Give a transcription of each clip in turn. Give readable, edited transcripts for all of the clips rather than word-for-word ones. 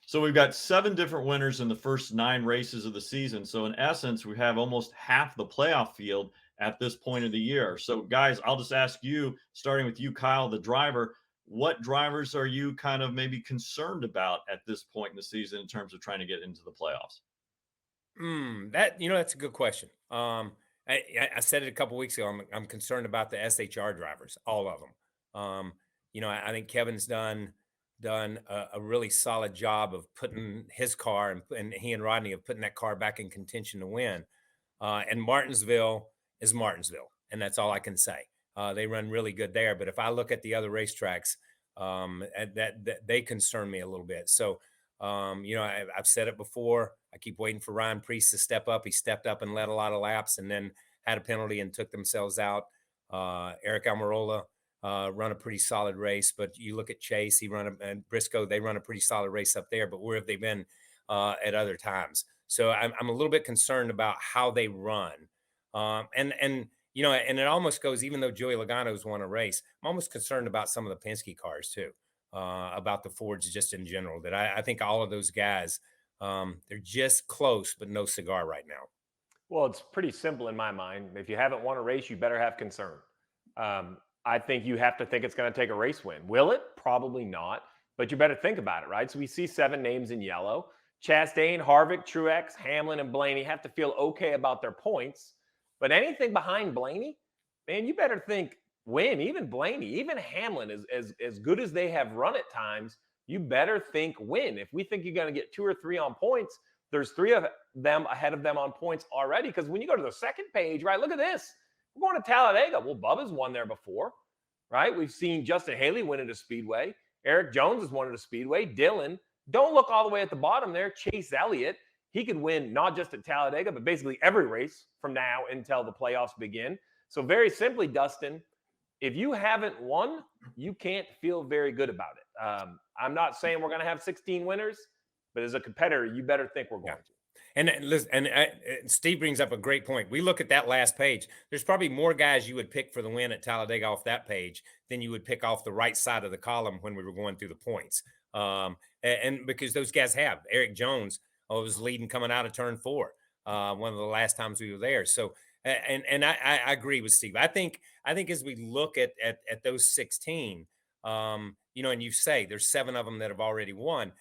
So we've got 7 different winners in the first 9 races of the season. So in essence, we have almost half the playoff field at this point of the year. So guys, I'll just ask you, starting with you, Kyle, the driver, what drivers are you kind of maybe concerned about at this point in the season in terms of trying to get into the playoffs? That's a good question. I said it a couple weeks ago. I'm concerned about the SHR drivers, all of them. I think Kevin's done a really solid job of putting his car and he and Rodney have putting that car back in contention to win. And Martinsville is Martinsville, and that's all I can say. They run really good there, but if I look at the other racetracks, that they concern me a little bit. So, I've said it before. I keep waiting for Ryan Preece to step up. He stepped up and led a lot of laps, and then had a penalty and took themselves out. Eric Almirola run a pretty solid race, but you look at Chase, and Briscoe, they run a pretty solid race up there. But where have they been at other times? So I'm a little bit concerned about how they run. And it almost goes, even though Joey Logano's won a race, I'm almost concerned about some of the Penske cars too, about the Fords just in general. That I think all of those guys, they're just close, but no cigar right now. Well, it's pretty simple in my mind. If you haven't won a race, you better have concern. I think you have to think it's going to take a race win. Will it? Probably not. But you better think about it, right? So we see 7 names in yellow. Chastain, Harvick, Truex, Hamlin, and Blaney have to feel okay about their points. But anything behind Blaney, man, you better think win. Even Blaney, even Hamlin, as good as they have run at times, you better think win. If we think you're going to get 2 or 3 on points, there's 3 of them ahead of them on points already. Because when you go to the second page, right, look at this. We're going to Talladega. Well, Bubba's won there before, right? We've seen Justin Haley win at a Speedway. Eric Jones has won at a Speedway. Dylan. Don't look all the way at the bottom there. Chase Elliott. He could win not just at Talladega, but basically every race from now until the playoffs begin. So very simply, Dustin, if you haven't won, you can't feel very good about it. I'm not saying we're going to have 16 winners, but as a competitor, you better think we're going to. And listen, and Steve brings up a great point. We look at that last page. There's probably more guys you would pick for the win at Talladega off that page than you would pick off the right side of the column when we were going through the points. And because those guys have Eric Jones was leading coming out of turn 4, one of the last times we were there. So, and I agree with Steve. I think as we look at those 16, and you say there's 7 of them that have already won.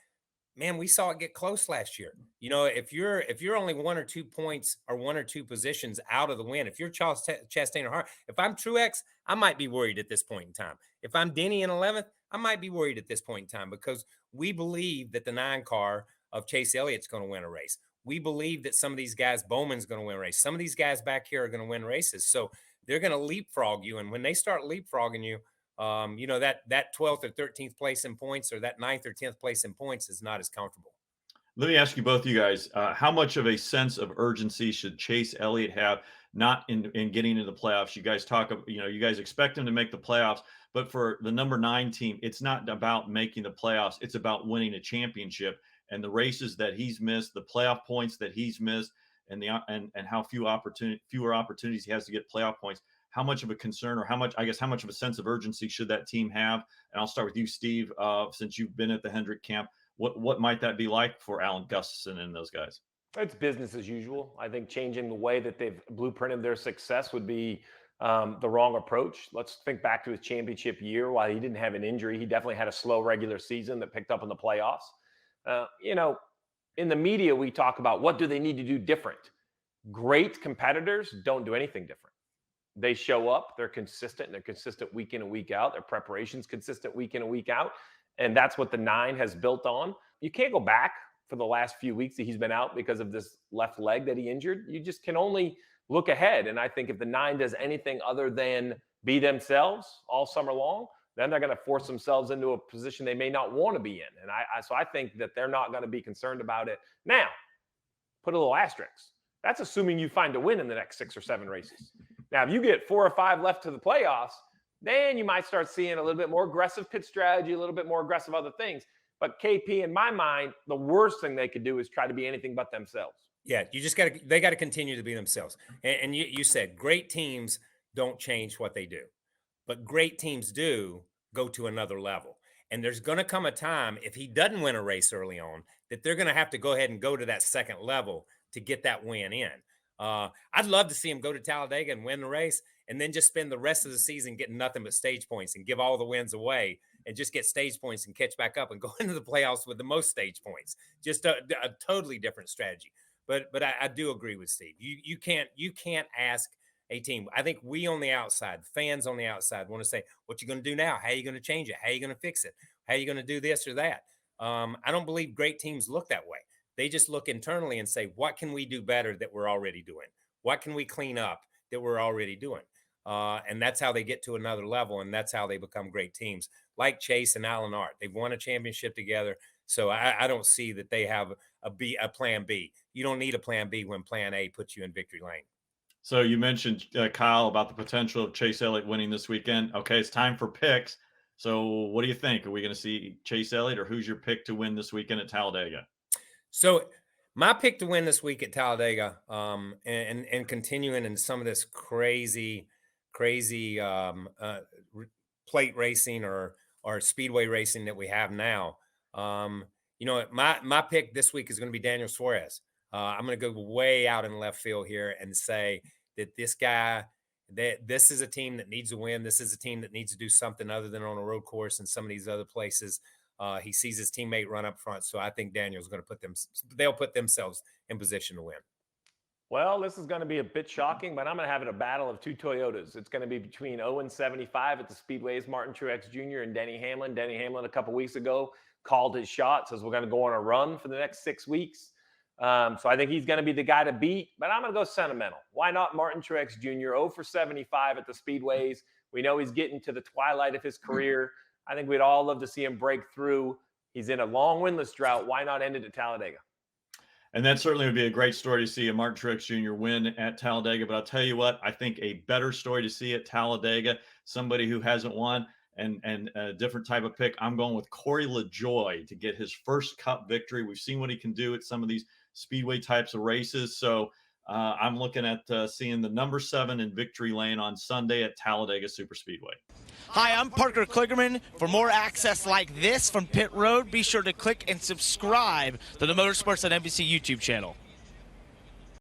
Man, we saw it get close last year. If you're only 1 or 2 points or 1 or 2 positions out of the win, if you're Chastain or Hart, if I'm Truex, I might be worried at this point in time. If I'm Denny in 11th, I might be worried at this point in time because we believe that the 9 car of Chase Elliott's going to win a race. We believe that some of these guys, Bowman's going to win a race. Some of these guys back here are going to win races. So they're going to leapfrog you. And when they start leapfrogging you, that 12th or 13th place in points or that 9th or 10th place in points is not as comfortable. Let me ask you both, you guys, how much of a sense of urgency should Chase Elliott have not in getting into the playoffs? You guys talk, you guys expect him to make the playoffs, but for the number 9 team, it's not about making the playoffs. It's about winning a championship. And the races that he's missed, the playoff points that he's missed, and how fewer opportunities he has to get playoff points. How much of a concern, or how much of a sense of urgency should that team have? And I'll start with you, Steve, since you've been at the Hendrick camp. What might that be like for Alan Gustafson and those guys? It's business as usual. I think changing the way that they've blueprinted their success would be the wrong approach. Let's think back to his championship year. While he didn't have an injury, he definitely had a slow regular season that picked up in the playoffs. In the media, we talk about what do they need to do different. Great competitors don't do anything different. They show up, they're consistent, and they're consistent week in and week out. Their preparation's consistent week in and week out. And that's what the 9 has built on. You can't go back for the last few weeks that he's been out because of this left leg that he injured. You just can only look ahead. And I think if the 9 does anything other than be themselves all summer long, then they're going to force themselves into a position they may not want to be in. And so I think that they're not going to be concerned about it. Now, put a little asterisk. That's assuming you find a win in the next 6 or 7 races. Now, if you get 4 or 5 left to the playoffs, then you might start seeing a little bit more aggressive pit strategy, a little bit more aggressive other things. But KP, in my mind, the worst thing they could do is try to be anything but themselves. Yeah, they got to continue to be themselves. And you said great teams don't change what they do, but great teams do go to another level. And there's going to come a time, if he doesn't win a race early on, that they're going to have to go ahead and go to that second level to get that win in. I'd love to see him go to Talladega and win the race, and then just spend the rest of the season getting nothing but stage points and give all the wins away and just get stage points and catch back up and go into the playoffs with the most stage points. Just a totally different strategy. But I do agree with Steve. You can't ask a team. I think we on the outside, fans on the outside, want to say, what you going to do now? How are you going to change it? How are you going to fix it? How are you going to do this or that? I don't believe great teams look that way. They just look internally and say, what can we do better that we're already doing? What can we clean up that we're already doing? And that's how they get to another level, and that's how they become great teams, like Chase and Alan Art. They've won a championship together, so I don't see that they have a plan B. You don't need a plan B when plan A puts you in victory lane. So you mentioned, Kyle, about the potential of Chase Elliott winning this weekend. Okay, it's time for picks. So what do you think? Are we going to see Chase Elliott, or who's your pick to win this weekend at Talladega? So my pick to win this week at Talladega, and continuing in some of this crazy plate racing or speedway racing that we have now. My pick this week is going to be Daniel Suarez. I'm going to go way out in left field here and say that this is a team that needs to win. This is a team that needs to do something other than on a road course and some of these other places. He sees his teammate run up front, so I think Daniel's going to they'll put themselves in position to win. Well, this is going to be a bit shocking, but I'm going to have it a battle of two Toyotas. It's going to be between 0-75 at the Speedways, Martin Truex Jr. and Denny Hamlin. Denny Hamlin a couple weeks ago called his shot, says we're going to go on a run for the next 6 weeks. So I think he's going to be the guy to beat, but I'm going to go sentimental. Why not Martin Truex Jr., 0-75 at the Speedways? We know he's getting to the twilight of his career. I think we'd all love to see him break through. He's in a long winless drought. Why not end it at Talladega? And that certainly would be a great story to see a Martin Truex Jr. win at Talladega. But I'll tell you what, I think a better story to see at Talladega, somebody who hasn't won, and a different type of pick. I'm going with Corey LaJoie to get his first Cup victory. We've seen what he can do at some of these speedway types of races. So I'm looking at seeing the number 7 in victory lane on Sunday at Talladega Superspeedway. Hi, I'm Parker Kligerman. For more access like this from Pit Road, be sure to click and subscribe to the Motorsports on NBC YouTube channel.